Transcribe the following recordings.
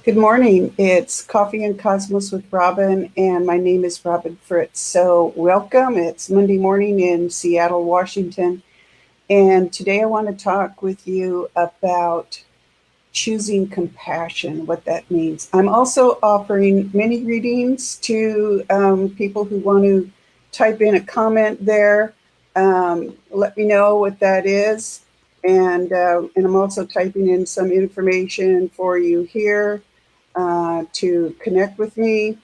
Good morning. It's Coffee and Cosmos with Robin, and my name is Robin Fritz. So, welcome. It's Monday morning in Seattle, Washington, and today I want to talk with you about choosing compassion, what that means. I'm also offering mini readings to people who want to type in a comment there. Let me know what that is. And I'm also typing in some information for you here to connect with me.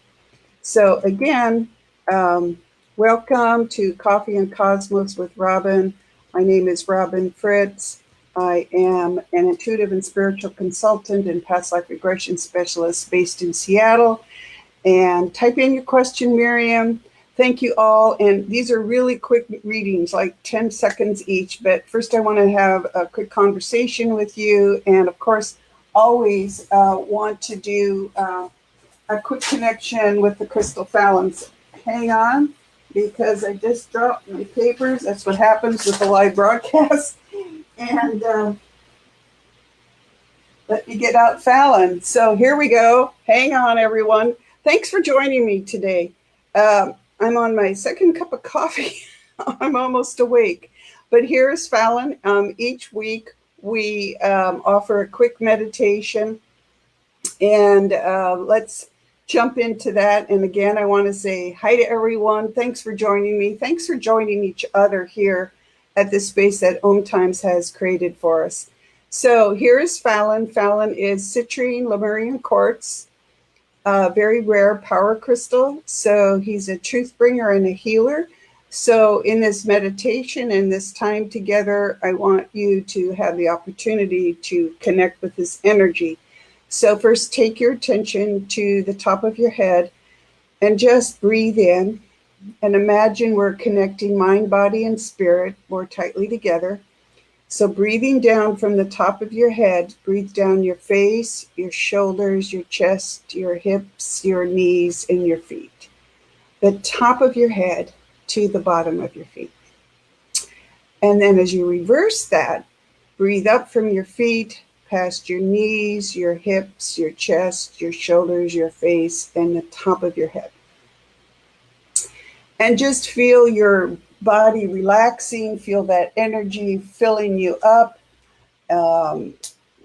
So, again, um, welcome to Coffee and Cosmos with Robin. My name is Robin Fritz. I am an intuitive and spiritual consultant and past life regression specialist based in Seattle. And type in your question, Miriam. Thank you all. And these are really quick readings, like 10 seconds each. But first, I want to have a quick conversation with you. And of course, always want to do a quick connection with the crystal Fallons. Hang on, because I just dropped my papers. That's what happens with the live broadcast. And let me get out Fallon. So here we go. Hang on, everyone. Thanks for joining me today. I'm on my second cup of coffee. I'm almost awake. But here's Fallon. Each week we offer a quick meditation. And let's jump into that. And again, I want to say hi to everyone. Thanks for joining me. Thanks for joining each other here at this space that Om Times has created for us. So here is Fallon. Fallon is citrine Lemurian quartz, a very rare power crystal. So he's a truth bringer and a healer. So in this meditation and this time together, I want you to have the opportunity to connect with this energy. So first, take your attention to the top of your head and just breathe in and imagine we're connecting mind, body, and spirit more tightly together. So breathing down from the top of your head, breathe down your face, your shoulders, your chest, your hips, your knees, and your feet. The top of your head to the bottom of your feet. And then as you reverse that, breathe up from your feet, past your knees, your hips, your chest, your shoulders, your face, and the top of your head. And just feel your body relaxing, feel that energy filling you up,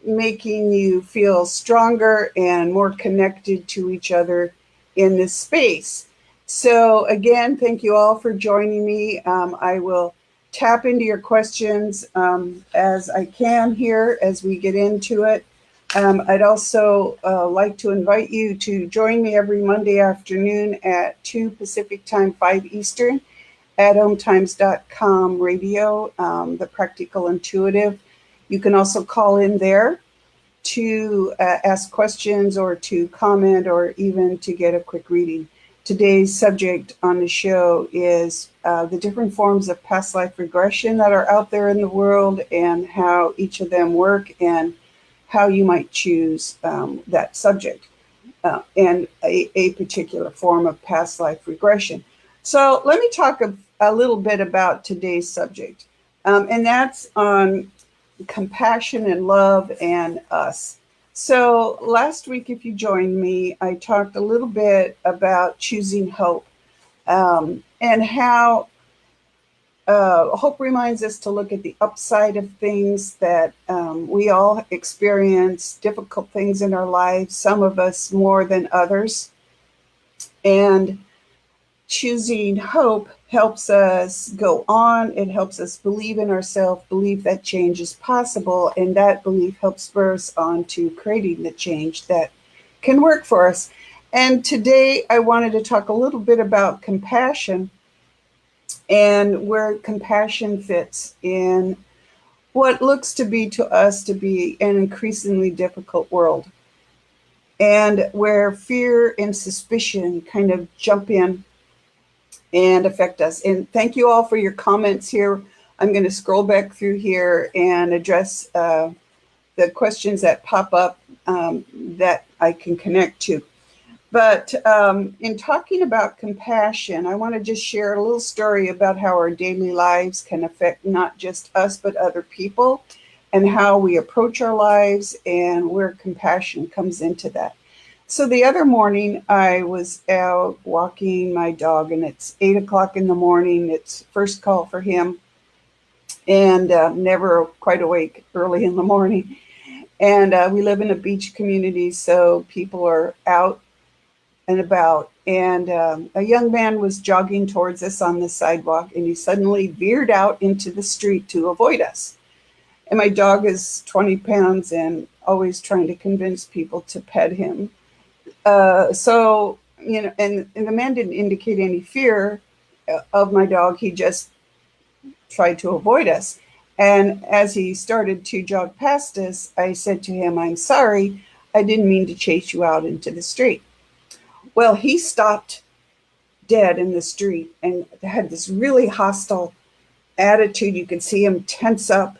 making you feel stronger and more connected to each other in this space. So again, thank you all for joining me. I will tap into your questions as I can here as we get into it. I'd also like to invite you to join me every Monday afternoon at 2 Pacific Time, 5 Eastern at ometimes.com radio, the Practical Intuitive. You can also call in there to ask questions or to comment or even to get a quick reading. Today's subject on the show is the different forms of past life regression that are out there in the world and how each of them work and how you might choose that subject and a particular form of past life regression. So let me talk a little bit about today's subject, and that's on compassion and love and us. So last week, if you joined me, I talked a little bit about choosing hope and how hope reminds us to look at the upside of things that we all experience, difficult things in our lives, some of us more than others. And choosing hope helps us go on. It helps us believe in ourselves, believe that change is possible, and that belief helps spur us on to creating the change that can work for us. And today I wanted to talk a little bit about compassion and where compassion fits in what looks to be to us to be an increasingly difficult world, and where fear and suspicion kind of jump in and affect us. And thank you all for your comments here. I'm going to scroll back through here and address the questions that pop up that I can connect to. But in talking about compassion, I want to just share a little story about how our daily lives can affect not just us, but other people, and how we approach our lives and where compassion comes into that. So the other morning, I was out walking my dog, and it's 8 o'clock in the morning. It's first call for him, and never quite awake early in the morning. And we live in a beach community, so people are out and about. And a young man was jogging towards us on the sidewalk, and he suddenly veered out into the street to avoid us. And my dog is 20 pounds and always trying to convince people to pet him. And the man didn't indicate any fear of my dog. He just tried to avoid us. And as he started to jog past us, I said to him, "I'm sorry, I didn't mean to chase you out into the street." Well, he stopped dead in the street and had this really hostile attitude. You could see him tense up,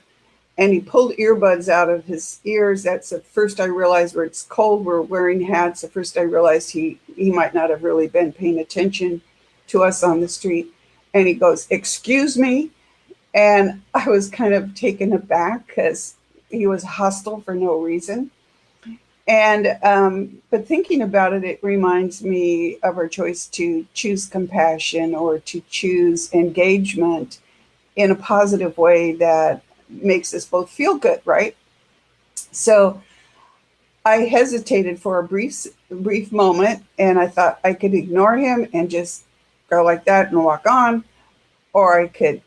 and he pulled earbuds out of his ears. That's the first I realized, where it's cold, we're wearing hats. The first I realized he might not have really been paying attention to us on the street. And he goes, "Excuse me." And I was kind of taken aback because he was hostile for no reason. And but thinking about it, it reminds me of our choice to choose compassion or to choose engagement in a positive way that makes us both feel good, right? So I hesitated for a brief moment, and I thought I could ignore him and just go like that and walk on, or I could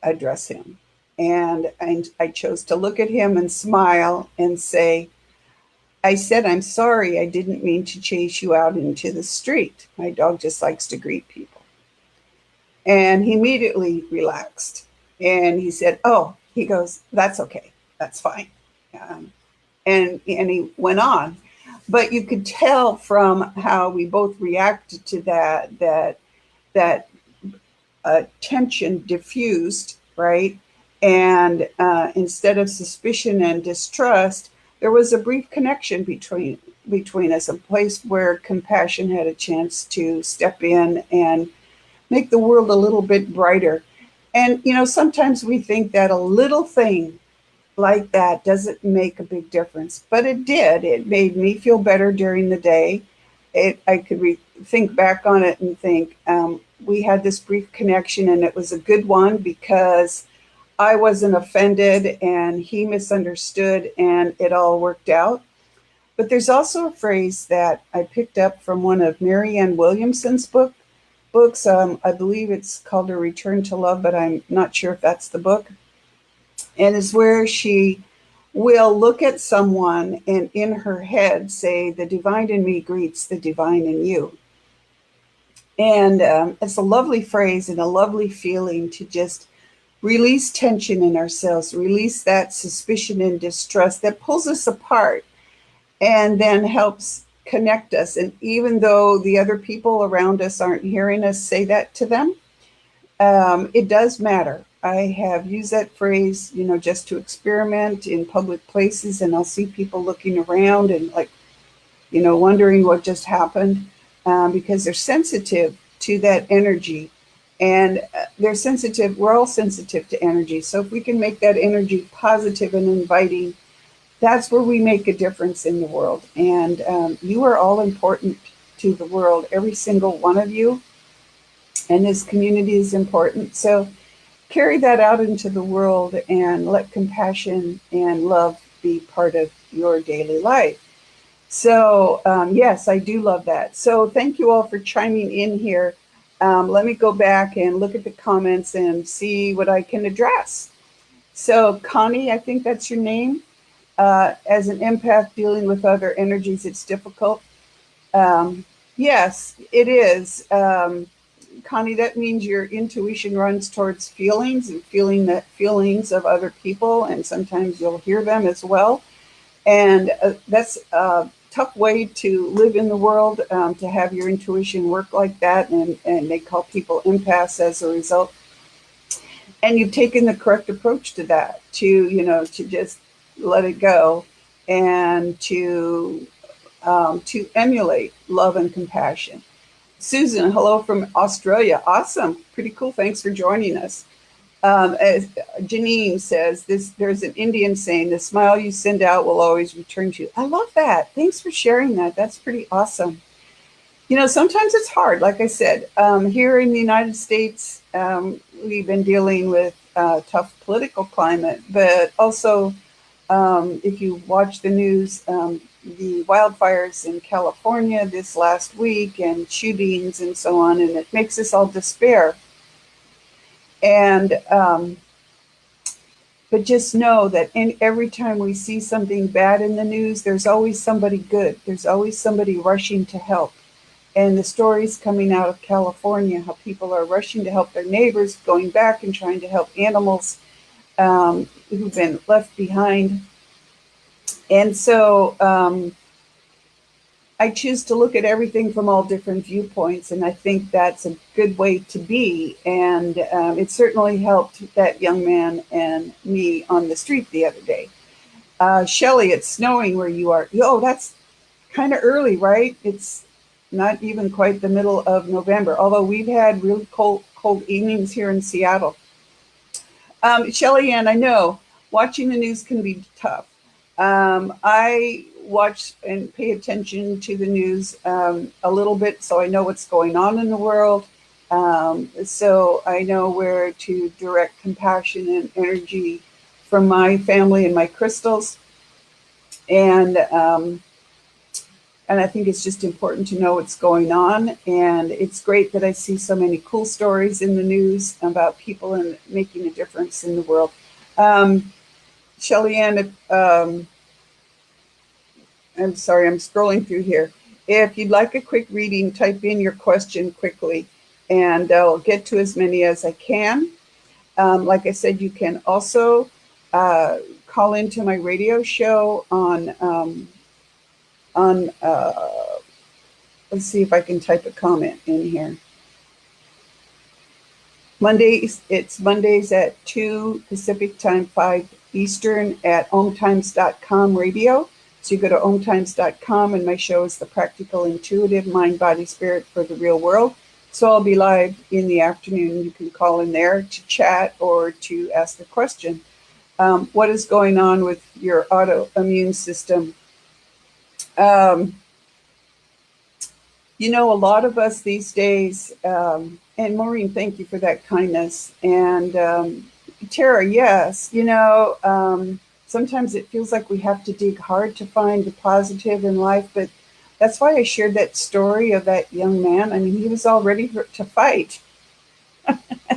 address him. And I chose to look at him and smile and say, "I said, I'm sorry, I didn't mean to chase you out into the street. My dog just likes to greet people." And he immediately relaxed. And he said, "Oh," he goes, "that's okay. That's fine." Um, and he went on. But you could tell from how we both reacted to that tension diffused, right? And instead of suspicion and distrust, there was a brief connection between us, a place where compassion had a chance to step in and make the world a little bit brighter. And sometimes we think that a little thing like that doesn't make a big difference, but it did. It made me feel better during the day. I could think back on it and think, we had this brief connection, and it was a good one because I wasn't offended and he misunderstood, and it all worked out. But there's also a phrase that I picked up from one of Marianne Williamson's books. I believe it's called A Return to Love, but I'm not sure if that's the book. And is where she will look at someone and in her head say, "The divine in me greets the divine in you." And it's a lovely phrase and a lovely feeling to just release tension in ourselves, release that suspicion and distrust that pulls us apart and then helps connect us. And even though the other people around us aren't hearing us say that to them, it does matter. I have used that phrase, just to experiment in public places, and I'll see people looking around and wondering what just happened, because they're sensitive to that energy. And they're sensitive, we're all sensitive to energy. So if we can make that energy positive and inviting, that's where we make a difference in the world. And you are all important to the world, every single one of you. And this community is important. So carry that out into the world and let compassion and love be part of your daily life. So, yes, I do love that. So thank you all for chiming in here. Let me go back and look at the comments and see what I can address. So Connie, I think that's your name. As an empath dealing with other energies, it's difficult. Yes, it is. Connie, that means your intuition runs towards feelings and feeling the feelings of other people, and sometimes you'll hear them as well. And that's a tough way to live in the world, to have your intuition work like that, and they call people empaths as a result. And you've taken the correct approach to that, to just let it go and to emulate love and compassion. Susan, hello from Australia. Awesome. Pretty cool. Thanks for joining us. As Janine says, there's an Indian saying, the smile you send out will always return to you. I love that. Thanks for sharing that. That's pretty awesome. Sometimes it's hard. Like I said, here in the United States, we've been dealing with a tough political climate, but also if you watch the news, the wildfires in California this last week and shootings and so on, and it makes us all despair. And but just know that every time we see something bad in the news, there's always somebody good. There's always somebody rushing to help. And the stories coming out of California, how people are rushing to help their neighbors, going back and trying to help animals who've been left behind. And so I choose to look at everything from all different viewpoints, and I think that's a good way to be. And it certainly helped that young man and me on the street the other day. Shelley, it's snowing where you are. Oh, that's kind of early, right? It's not even quite the middle of November, although we've had really cold evenings here in Seattle. Shelley Ann, I know watching the news can be tough. I watch and pay attention to the news a little bit so I know what's going on in the world. So I know where to direct compassion and energy from my family and my crystals. And I think it's just important to know what's going on. And it's great that I see so many cool stories in the news about people and making a difference in the world. Shelley Ann, I'm sorry, I'm scrolling through here. If you'd like a quick reading, type in your question quickly, and I'll get to as many as I can. Like I said, you can also call into my radio show on let's see if I can type a comment in here. It's Mondays at 2 Pacific time, 5 Eastern at ohmtimes.com radio. So you go to ohmtimes.com, and my show is The Practical Intuitive Mind, Body, Spirit for the Real World. So I'll be live in the afternoon. You can call in there to chat or to ask a question. What is going on with your autoimmune system? A lot of us these days, and Maureen, thank you for that kindness. And Tara, yes, sometimes it feels like we have to dig hard to find the positive in life, but that's why I shared that story of that young man. I mean, he was all ready to fight.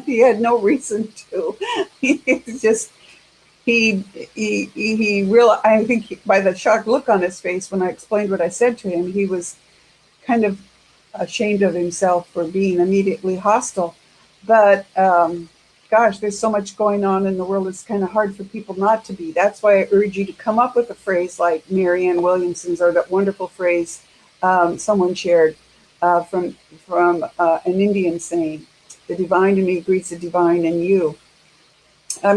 He had no reason to. He's just he real. I think by the shocked look on his face when I explained what I said to him, he was kind of ashamed of himself for being immediately hostile. But gosh, there's so much going on in the world. It's kind of hard for people not to be. That's why I urge you to come up with a phrase like Marianne Williamson's, or that wonderful phrase someone shared from an Indian saying, "The divine in me greets the divine in you."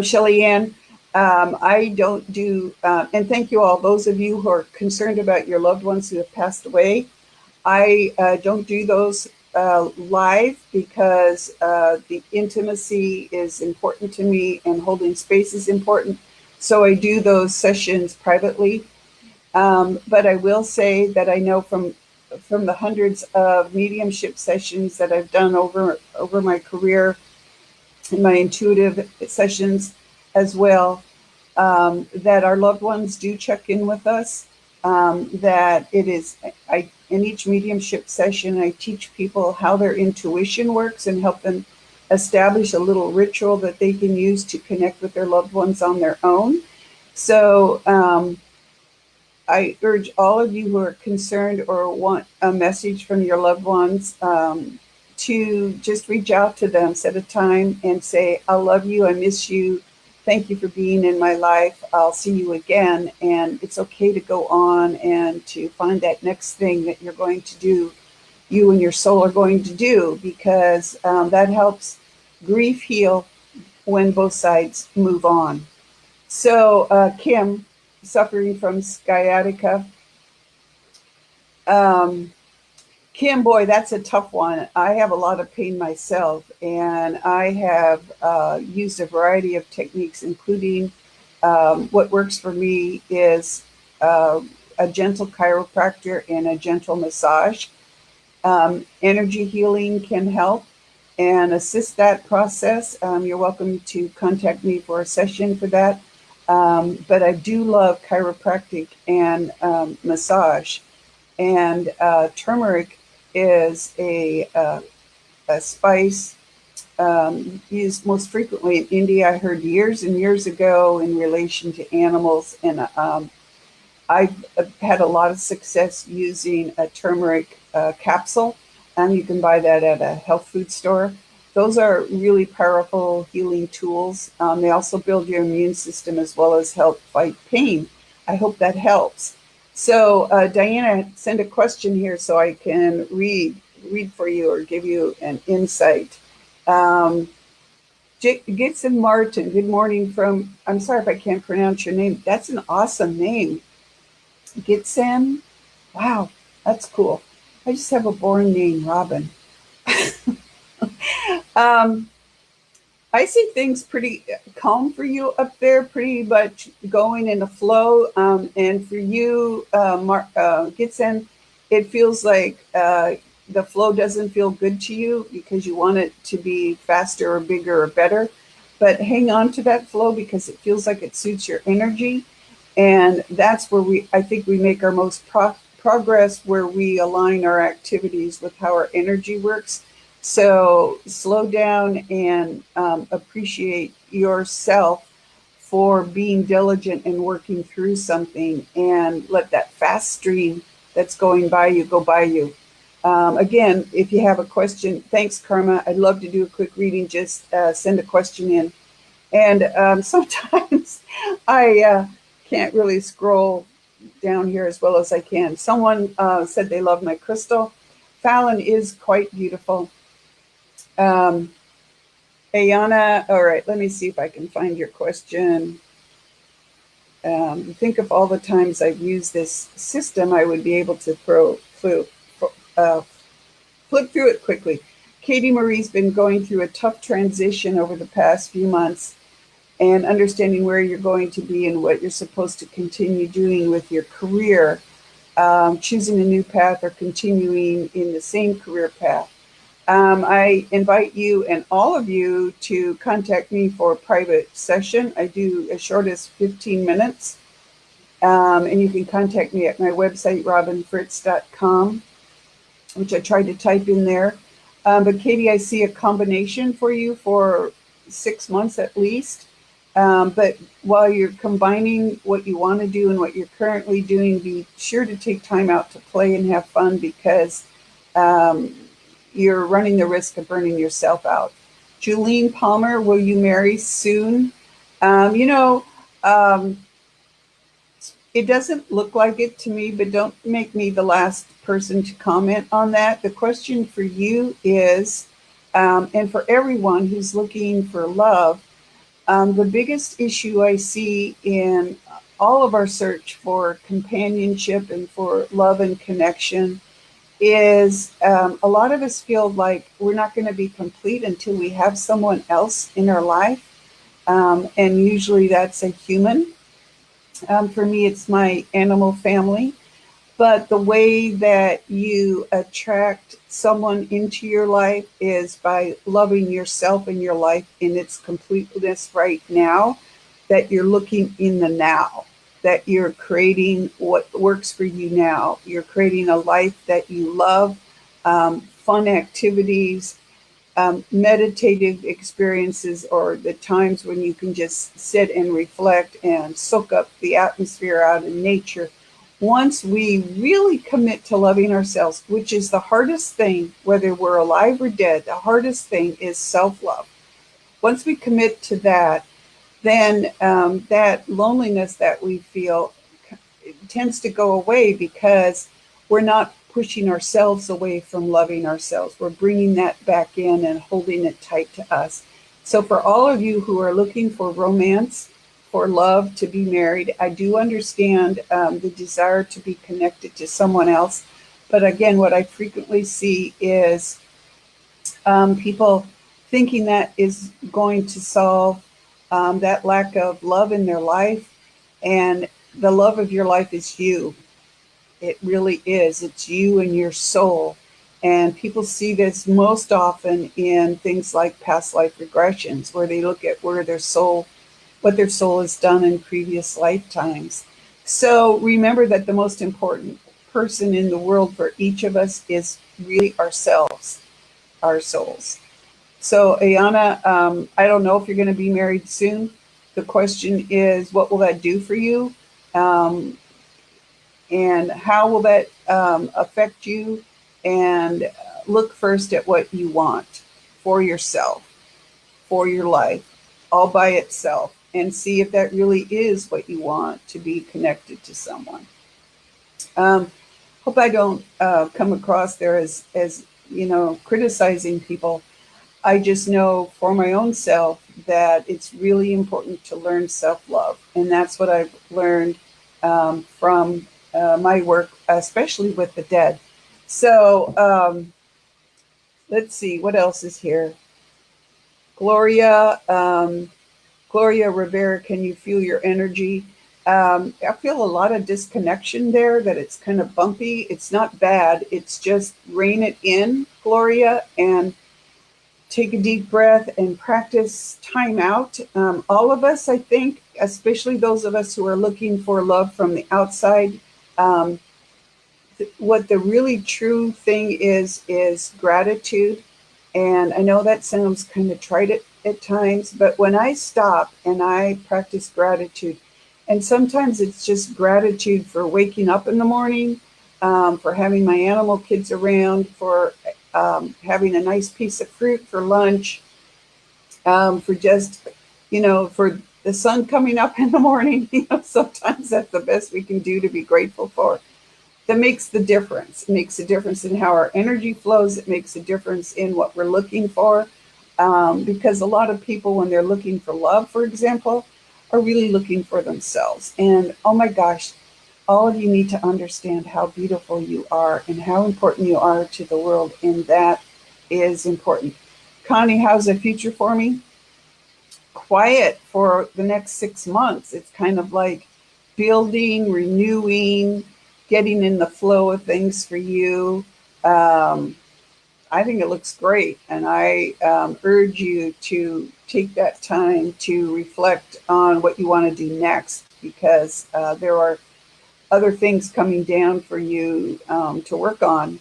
Shelley Ann, I don't do, and thank you all, those of you who are concerned about your loved ones who have passed away. I don't do those live because the intimacy is important to me and holding space is important. So I do those sessions privately. But I will say that I know from the hundreds of mediumship sessions that I've done over my career, and my intuitive sessions as well, that our loved ones do check in with us. That it is, in each mediumship session, I teach people how their intuition works and help them establish a little ritual that they can use to connect with their loved ones on their own. So I urge all of you who are concerned or want a message from your loved ones to just reach out to them, set a time and say, I love you, I miss you, thank you for being in my life, I'll see you again. And it's okay to go on and to find that next thing that you're going to do, you and your soul are going to do, because that helps grief heal when both sides move on. So Kim, suffering from sciatica. Kim, boy, that's a tough one. I have a lot of pain myself, and I have used a variety of techniques, including what works for me is uh, a gentle chiropractor and a gentle massage. Energy healing can help and assist that process. You're welcome to contact me for a session for that. But I do love chiropractic and massage. And turmeric is a spice used most frequently in India. I heard years and years ago in relation to animals, and I've had a lot of success using a turmeric capsule, and you can buy that at a health food store. Those are really powerful healing tools. They also build your immune system as well as help fight pain. I hope that helps. So, Diana, send a question here so I can read for you or give you an insight. Um, Gitson Martin, good morning from. I'm sorry if I can't pronounce your name. That's an awesome name. Gitsen. Wow, that's cool. I just have a boring name, Robin. Um, I see things pretty calm for you up there, pretty much going in a flow. And for you, Gitsen, it feels like the flow doesn't feel good to you because you want it to be faster or bigger or better. But hang on to that flow because it feels like it suits your energy. And that's where I think we make our most progress, where we align our activities with how our energy works. So slow down and appreciate yourself for being diligent and working through something, and let that fast stream that's going by you go by you. Again, if you have a question, thanks, Karma. I'd love to do a quick reading. Just send a question in. And sometimes I can't really scroll down here as well as I can. Someone said they love my crystal. Fallon is quite beautiful. Um, Ayana, all right, let me see if I can find your question. Think of all the times I've used this system, I would be able to uh, flip through it quickly. Katie Marie's been going through a tough transition over the past few months, and understanding where you're going to be and what you're supposed to continue doing with your career, choosing a new path or continuing in the same career path. I invite you and all of you to contact me for a private session. I do as short as 15 minutes. And you can contact me at my website, robinfritz.com, which I tried to type in there. But Katie, I see a combination for you for 6 months at least. But while you're combining what you want to do and what you're currently doing, be sure to take time out to play and have fun, because you're running the risk of burning yourself out. Julene Palmer, will you marry soon? Um, you know, um, it doesn't look like it to me, but don't make me the last person to comment on that. The question for you is, and for everyone who's looking for love, the biggest issue I see in all of our search for companionship and for love and connection is a lot of us feel like we're not going to be complete until we have someone else in our life. And usually that's a human. For me, it's my animal family. But the way that you attract someone into your life is by loving yourself and your life in its completeness right now, that you're looking in the now, that you're creating what works for you now. You're creating a life that you love, fun activities, meditative experiences, or the times when you can just sit and reflect and soak up the atmosphere out in nature. Once we really commit to loving ourselves, which is the hardest thing, whether we're alive or dead, the hardest thing is self-love. Once we commit to that, then that loneliness that we feel tends to go away, because we're not pushing ourselves away from loving ourselves. We're bringing that back in and holding it tight to us. So for all of you who are looking for romance, for love, to be married, I do understand the desire to be connected to someone else. But again, what I frequently see is people thinking that is going to solve that lack of love in their life. And the love of your life is you. It really is. It's you and your soul. And people see this most often in things like past life regressions, where they look at where their soul, what their soul has done in previous lifetimes. So remember that the most important person in the world for each of us is really ourselves, our souls. So, Ayana, I don't know if you're going to be married soon. The question is, what will that do for you? Um, and how will that affect you? And look first at what you want for yourself, for your life, all by itself, and see if that really is what you want to be connected to someone. Um, Hope I don't come across there as criticizing people. I just know for my own self that it's really important to learn self love. And that's what I've learned from my work, especially with the dead. So let's see, what else is here? Gloria, Gloria Rivera, can you feel your energy? I feel a lot of disconnection there, that it's kind of bumpy. It's not bad. It's just rein it in, Gloria, and take a deep breath and practice time out. All of us, I think, especially those of us who are looking for love from the outside, um, what the really true thing is gratitude. And I know that sounds kind of trite at times, but when I stop and I practice gratitude, and sometimes it's just gratitude for waking up in the morning, for having my animal kids around, for having a nice piece of fruit for lunch, for just, for the sun coming up in the morning. Sometimes that's the best we can do to be grateful for. That makes the difference. It makes a difference in how our energy flows. It makes a difference in what we're looking for. Because a lot of people, when they're looking for love, for example, are really looking for themselves. And oh my gosh, all of you need to understand how beautiful you are and how important you are to the world. And that is important. Connie, how's the future for me? Quiet for the next 6 months. It's kind of like building, renewing, getting in the flow of things for you. Um, I think it looks great. And I urge you to take that time to reflect on what you want to do next, because there are other things coming down for you to work on.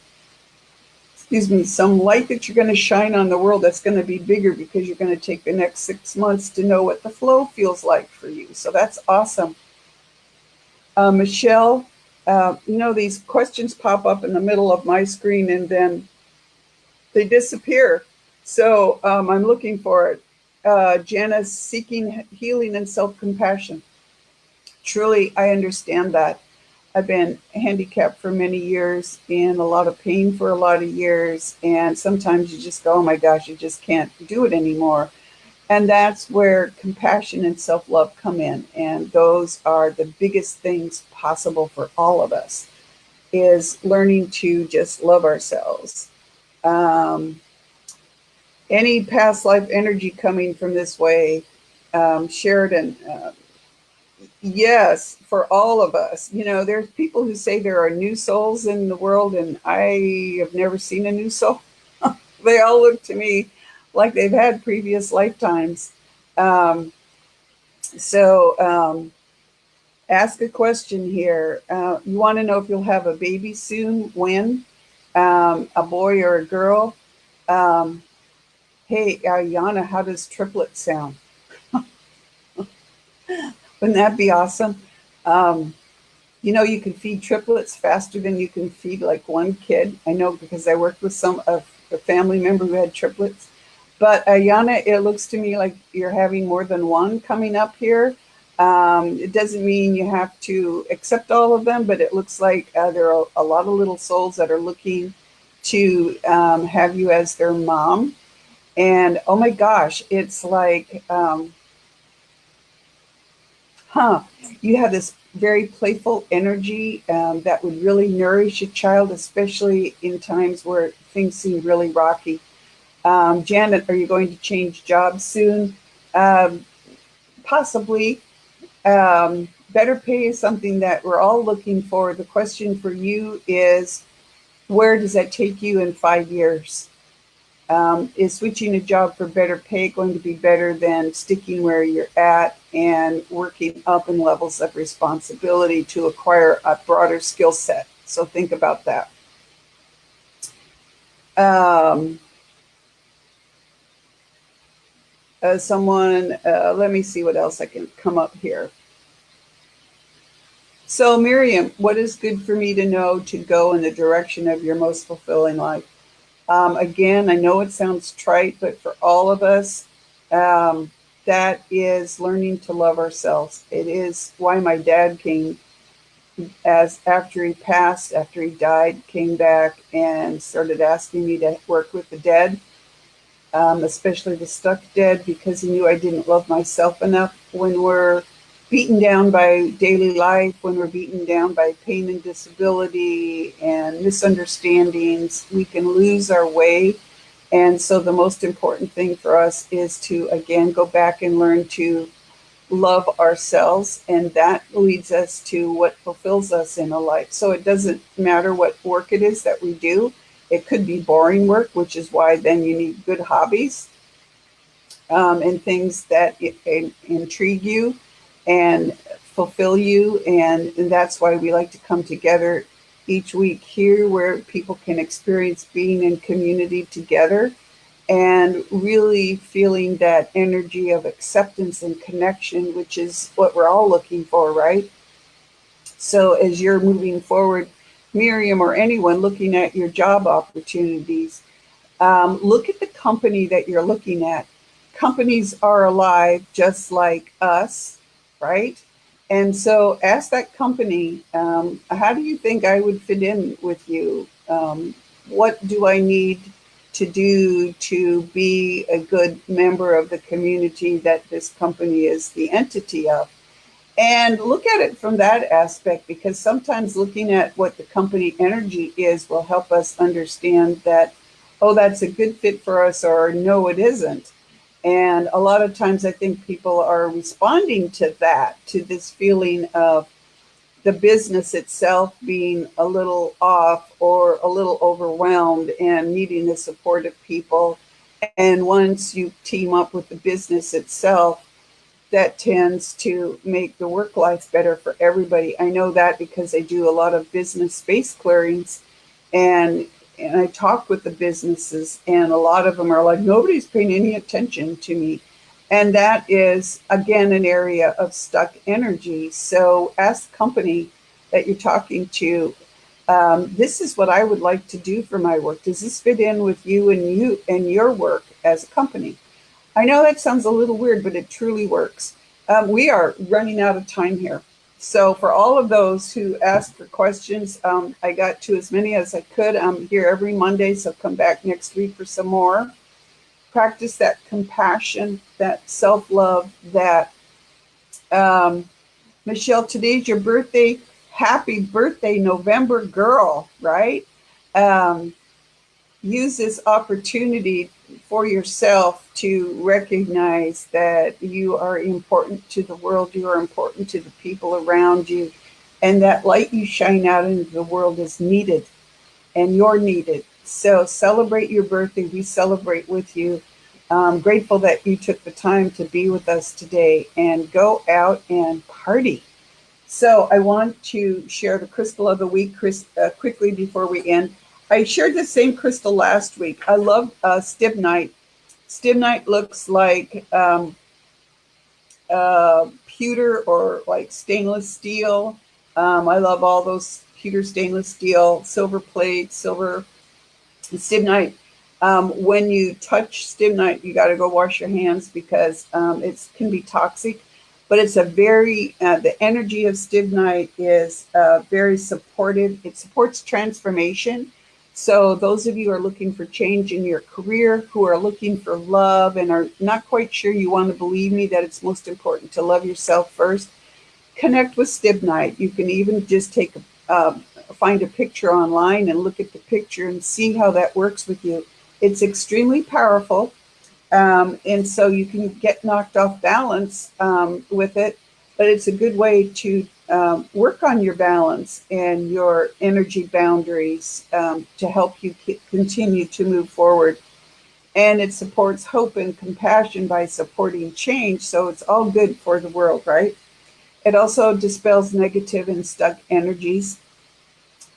Excuse me, some light that you're going to shine on the world that's going to be bigger, because you're going to take the next 6 months to know what the flow feels like for you. So that's awesome. Michelle, these questions pop up in the middle of my screen and then they disappear. So I'm looking for it. Janice, seeking healing and self compassion. Truly, I understand that. I've been handicapped for many years, and a lot of pain for a lot of years. And sometimes you just go, oh my gosh, you just can't do it anymore. And that's where compassion and self love come in. And those are the biggest things possible for all of us, is learning to just love ourselves. Um, any past life energy coming from this way, Sheridan, yes, for all of us. There's people who say there are new souls in the world, and I have never seen a new soul. They all look to me like they've had previous lifetimes. Um, so ask a question here. You want to know if you'll have a baby soon? When? A boy or a girl? Um, hey, Ayana, how does triplet sound? Wouldn't that be awesome? Um, you can feed triplets faster than you can feed like one kid. I know, because I worked with some of a family member who had triplets. But Ayana, it looks to me like you're having more than one coming up here. It doesn't mean you have to accept all of them, but it looks like there are a lot of little souls that are looking to have you as their mom. And oh my gosh, it's like, you have this very playful energy that would really nourish a child, especially in times where things seem really rocky. Janet, are you going to change jobs soon? Um, Possibly. Better pay is something that we're all looking for. The question for you is, where does that take you in 5 years? Is switching a job for better pay going to be better than sticking where you're at and working up in levels of responsibility to acquire a broader skill set? So think about that. Um, Let me see what else I can come up here. So, Miriam, what is good for me to know to go in the direction of your most fulfilling life? Again, I know it sounds trite, but for all of us, um, that is learning to love ourselves. It is why my dad came, as after he passed, after he died, came back and started asking me to work with the dead, especially the stuck dead, because he knew I didn't love myself enough. When we're beaten down by daily life, when we're beaten down by pain and disability and misunderstandings, we can lose our way. And so the most important thing for us is to, again, go back and learn to love ourselves. And that leads us to what fulfills us in a life. So it doesn't matter what work it is that we do. It could be boring work, which is why then you need good hobbies and things that intrigue you and fulfill you. And that's why we like to come together each week here, where people can experience being in community together and really feeling that energy of acceptance and connection, which is what we're all looking for, right? So as you're moving forward, Miriam, or anyone looking at your job opportunities, look at the company that you're looking at. Companies are alive just like us, right? And so ask that company, how do you think I would fit in with you? What do I need to do to be a good member of the community that this company is the entity of? And look at it from that aspect, because sometimes looking at what the company energy is will help us understand that, oh, that's a good fit for us, or no, it isn't. And a lot of times I think people are responding to that, to this feeling of the business itself being a little off or a little overwhelmed and needing the support of people. And once you team up with the business itself, that tends to make the work life better for everybody. I know that because I do a lot of business space clearings, and I talk with the businesses, and a lot of them are like, nobody's paying any attention to me. And that is, again, an area of stuck energy. So ask the company that you're talking to, this is what I would like to do for my work. Does this fit in with you and your work as a company? I know that sounds a little weird, but it truly works. We are running out of time here. So for all of those who asked for questions, I got to as many as I could. I'm here every Monday, so come back next week for some more. Practice that compassion, that self-love, that Michelle, today's your birthday. Happy birthday, November girl, right? Um, Use this opportunity for yourself to recognize that you are important to the world, you are important to the people around you, and that light you shine out into the world is needed, and you're needed. So celebrate your birthday. We celebrate with you. I'm grateful that you took the time to be with us today, and go out and party. So I want to share the crystal of the week quickly before we end. I shared the same crystal last week. I love stibnite. Stibnite looks like pewter or like stainless steel. I love all those pewter, stainless steel, silver plate, silver stibnite. When you touch stibnite, you got to go wash your hands, because it can be toxic. But it's the energy of stibnite is very supportive. It supports transformation. So those of you who are looking for change in your career, who are looking for love and are not quite sure, you want to believe me that it's most important to love yourself first. connect with Stibnite. You can even just find a picture online and look at the picture and see how that works with you. It's extremely powerful. And so you can get knocked off balance with it, but it's a good way to work on your balance and your energy boundaries to help you continue to move forward. And it supports hope and compassion by supporting change. So it's all good for the world, right? It also dispels negative and stuck energies.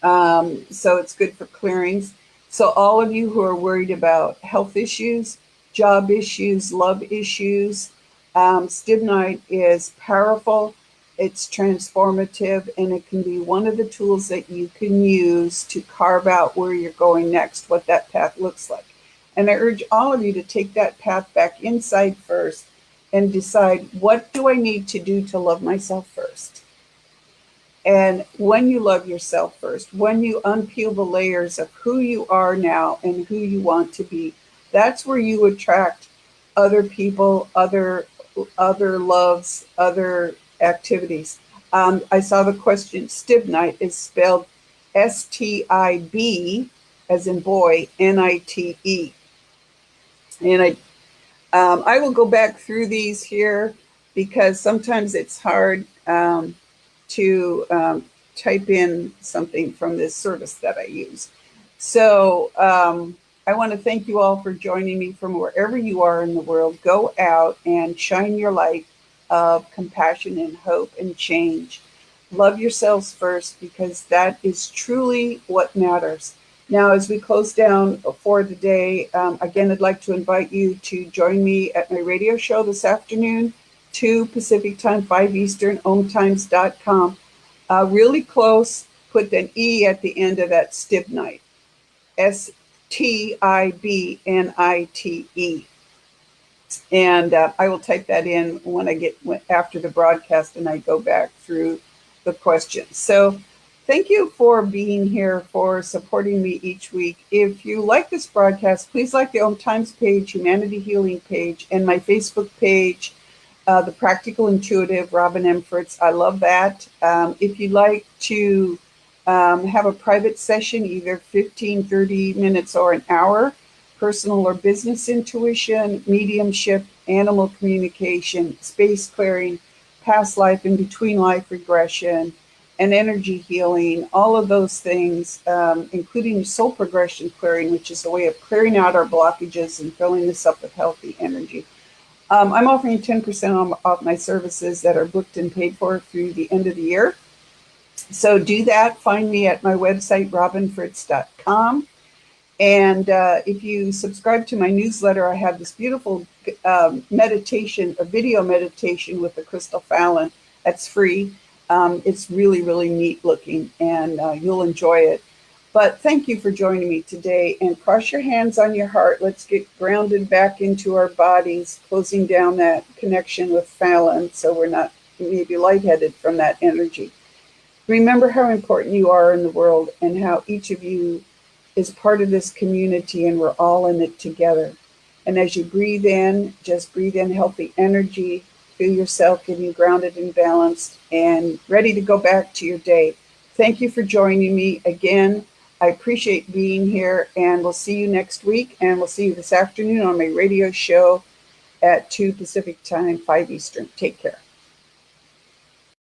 So it's good for clearings. So all of you who are worried about health issues, job issues, love issues, Stibnite is powerful. It's transformative, and it can be one of the tools that you can use to carve out where you're going next, what that path looks like. And I urge all of you to take that path back inside first and decide, what do I need to do to love myself first? And when you love yourself first, when you unpeel the layers of who you are now and who you want to be, that's where you attract other people, other loves, other activities. I saw the question. Stibnite is spelled STIB, as in boy, NITE. And I will go back through these here because sometimes it's hard to type in something from this service that I use. So I want to thank you all for joining me from wherever you are in the world. Go out and shine your light of compassion and hope and change. Love yourselves first, because that is truly what matters. Now, as we close down for the day, again, I'd like to invite you to join me at my radio show this afternoon, 2 Pacific Time, 5 Eastern, ohmtimes.com. Really close, put an E at the end of that, Stibnite, STIBNITE. And I will type that in when I get after the broadcast and I go back through the questions. So thank you for being here, for supporting me each week. If you like this broadcast, please like the Ohm Times page, Humanity Healing page, and my Facebook page, The Practical Intuitive, Robin M. Fritz. I love that. If you'd like to have a private session, either 15, 30 minutes or an hour, personal or business intuition, mediumship, animal communication, space clearing, past life and between life regression, and energy healing, all of those things, including soul progression clearing, which is a way of clearing out our blockages and filling this up with healthy energy. I'm offering 10% off my services that are booked and paid for through the end of the year. So do that. Find me at my website, robinfritz.com. And if you subscribe to my newsletter, I have this beautiful meditation, a video meditation with the Crystal Fallon. That's free. It's really, really neat looking, and you'll enjoy it. But thank you for joining me today, and cross your hands on your heart. Let's get grounded back into our bodies, closing down that connection with Fallon so we're not maybe lightheaded from that energy. Remember how important you are in the world and how each of you is part of this community, and we're all in it together. And as you breathe in, just breathe in healthy energy. Feel yourself getting grounded and balanced and ready to go back to your day. Thank you for joining me again. I appreciate being here, and we'll see you next week. And we'll see you this afternoon on my radio show at 2 Pacific Time, 5 Eastern. Take care.